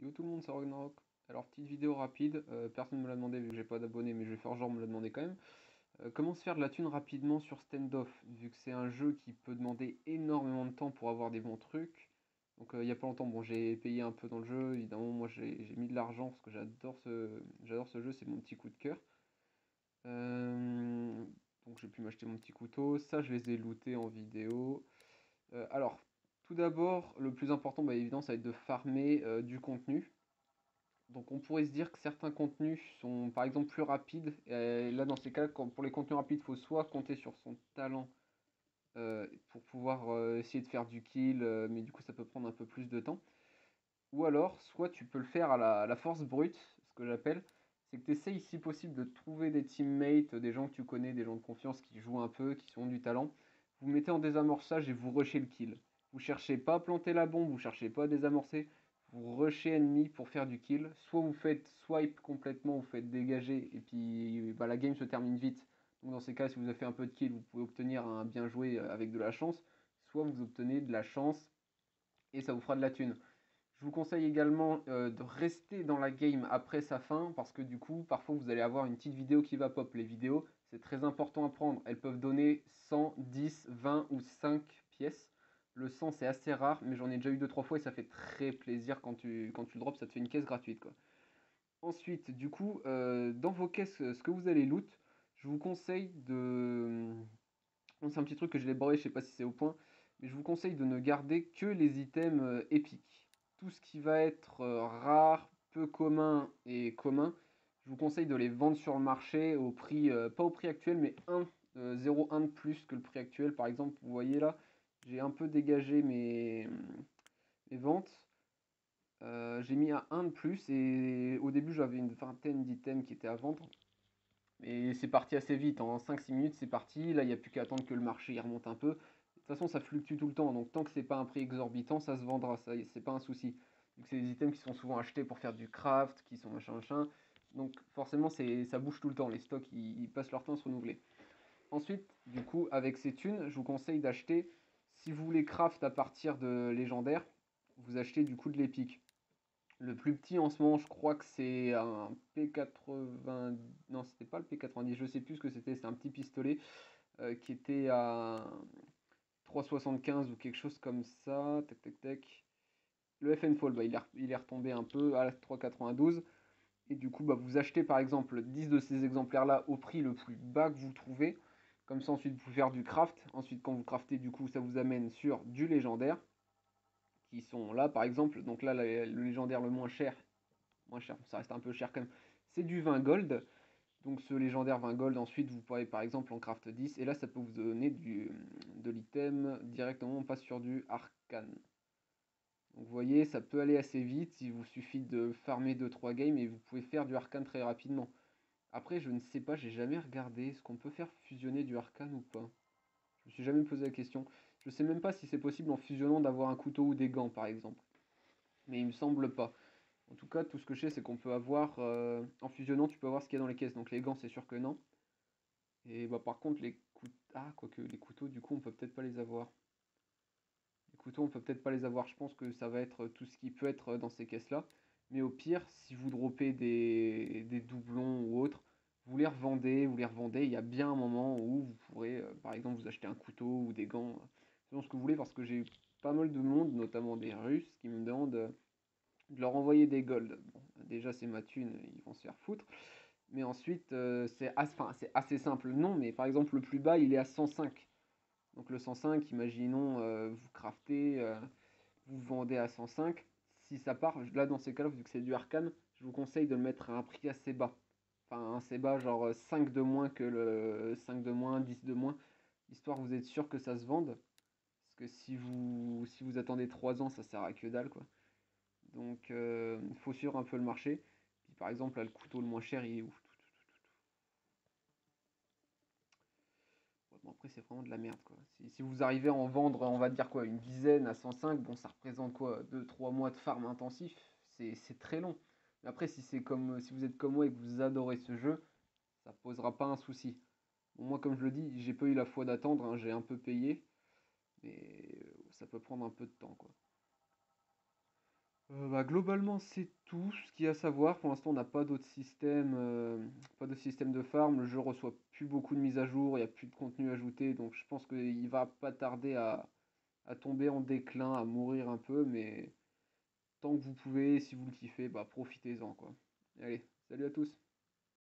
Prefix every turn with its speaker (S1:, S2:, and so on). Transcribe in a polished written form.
S1: Yo tout le monde, c'est Ragnarok. Alors petite vidéo rapide, personne ne me l'a demandé vu que j'ai pas d'abonnés, mais je vais faire genre me l'a demandé quand même. Comment se faire de la thune rapidement sur Standoff, vu que c'est un jeu qui peut demander énormément de temps pour avoir des bons trucs. Donc il y a pas longtemps, bon j'ai payé un peu dans le jeu, évidemment moi j'ai mis de l'argent parce que j'adore ce jeu, c'est mon petit coup de cœur. Euh, donc j'ai pu m'acheter mon petit couteau, ça je les ai lootés en vidéo. Alors, tout d'abord, le plus important, bah, évidemment, ça va être de farmer du contenu. Donc on pourrait se dire que certains contenus sont par exemple plus rapides. Et là dans ces cas, pour les contenus rapides, il faut soit compter sur son talent pour pouvoir essayer de faire du kill, mais du coup ça peut prendre un peu plus de temps. Ou alors, soit tu peux le faire à la force brute, ce que j'appelle, c'est que tu essayes si possible de trouver des teammates, des gens que tu connais, des gens de confiance qui jouent un peu, qui ont du talent. Vous mettez en désamorçage et vous rushez le kill. Vous cherchez pas à planter la bombe, vous cherchez pas à désamorcer, vous rushez ennemi pour faire du kill. Soit vous faites swipe complètement, vous faites dégager et puis bah, la game se termine vite. Donc dans ces cas, si vous avez fait un peu de kill, vous pouvez obtenir un bien joué avec de la chance. Soit vous obtenez de la chance et ça vous fera de la thune. Je vous conseille également de rester dans la game après sa fin parce que du coup, parfois vous allez avoir une petite vidéo qui va pop. Les vidéos, c'est très important à prendre. Elles peuvent donner 100, 10, 20 ou 5 pièces. Le 100 c'est assez rare, mais j'en ai déjà eu deux trois fois et ça fait très plaisir quand tu le drops, ça te fait une caisse gratuite quoi. Ensuite, du coup, dans vos caisses, ce que vous allez loot, je vous conseille de. Bon, c'est un petit truc que je l'ai borré, je sais pas si c'est au point, mais je vous conseille de ne garder que les items épiques. Tout ce qui va être rare, peu commun et commun, je vous conseille de les vendre sur le marché au prix, pas au prix actuel, mais 0,1 de plus que le prix actuel. Par exemple, vous voyez là, j'ai un peu dégagé mes ventes. J'ai mis à 1 de plus et au début j'avais une vingtaine d'items qui étaient à vendre. Et c'est parti assez vite, en 5-6 minutes c'est parti, là il n'y a plus qu'à attendre que le marché y remonte un peu. De toute façon ça fluctue tout le temps, donc tant que c'est pas un prix exorbitant, ça se vendra, ça c'est pas un souci. Donc c'est des items qui sont souvent achetés pour faire du craft, qui sont machin machin. Donc forcément ça bouge tout le temps, les stocks ils passent leur temps à se renouveler. Ensuite, du coup, avec ces thunes, je vous conseille d'acheter, si vous voulez craft à partir de légendaire, vous achetez du coup de l'épique. Le plus petit en ce moment, je crois que c'est un P80. Non, c'était pas le P90, je sais plus ce que c'était. C'est un petit pistolet qui était à 3,75 ou quelque chose comme ça. Tac, tac, tac. Le FN Fall, bah, il est retombé un peu à 3,92. Et du coup, bah, vous achetez par exemple 10 de ces exemplaires-là au prix le plus bas que vous trouvez. Comme ça, ensuite, vous pouvez faire du craft. Ensuite, quand vous craftez, du coup, ça vous amène sur du légendaire. Qui sont là, par exemple. Donc là, le légendaire le moins cher, ça reste un peu cher quand même, c'est du 20 gold. Donc ce légendaire 20 gold, ensuite vous pourrez par exemple en craft 10, et là ça peut vous donner de l'item directement, on passe sur du arcane. Donc vous voyez, ça peut aller assez vite, il vous suffit de farmer deux trois games et vous pouvez faire du arcane très rapidement. Après je ne sais pas, j'ai jamais regardé, est-ce qu'on peut faire fusionner du arcane ou pas? Je me suis jamais posé la question. Je sais même pas si c'est possible en fusionnant d'avoir un couteau ou des gants par exemple. Mais il me semble pas. En tout cas, tout ce que je sais, c'est qu'on peut avoir, en fusionnant, tu peux avoir ce qu'il y a dans les caisses. Donc les gants, c'est sûr que non. Et bah par contre, les couteaux, ah, quoique les couteaux, du coup, on peut peut-être pas les avoir. Les couteaux, on peut peut-être pas les avoir. Je pense que ça va être tout ce qui peut être dans ces caisses-là. Mais au pire, si vous dropez des doublons ou autres, vous les revendez. Il y a bien un moment où vous pourrez, par exemple, vous acheter un couteau ou des gants, selon ce que vous voulez, parce que j'ai eu pas mal de monde, notamment des Russes, qui me demandent de leur envoyer des golds. Bon, déjà, c'est ma thune, ils vont se faire foutre. Mais ensuite, c'est assez simple. Non, mais par exemple, le plus bas, il est à 105. Donc le 105, imaginons, vous craftez, vous vendez à 105. Si ça part, là, dans ces cas-là, vu que c'est du arcane, je vous conseille de le mettre à un prix assez bas. Enfin, assez bas, genre 5 de moins que le 5 de moins, 10 de moins. Histoire, vous êtes sûr que ça se vende. Parce que si vous attendez 3 ans, ça sert à que dalle, quoi. Donc, il faut suivre un peu le marché. Puis par exemple, là, le couteau le moins cher, il est où? Bon, après, c'est vraiment de la merde, quoi. Si vous arrivez à en vendre, on va dire quoi, une dizaine à 105, bon, ça représente quoi, 2 3 mois de farm intensif. C'est très long. Mais après, si vous êtes comme moi et que vous adorez ce jeu, ça posera pas un souci. Bon, moi, comme je le dis, j'ai pas eu la foi d'attendre, hein, j'ai un peu payé, mais ça peut prendre un peu de temps, quoi. Globalement, c'est tout ce qu'il y a à savoir. Pour l'instant, on n'a pas d'autres systèmes de farm. Le jeu reçoit plus beaucoup de mises à jour, il n'y a plus de contenu ajouté, donc je pense qu'il va pas tarder à tomber en déclin, à mourir un peu, mais tant que vous pouvez, si vous le kiffez, bah profitez-en quoi. Allez, salut à tous!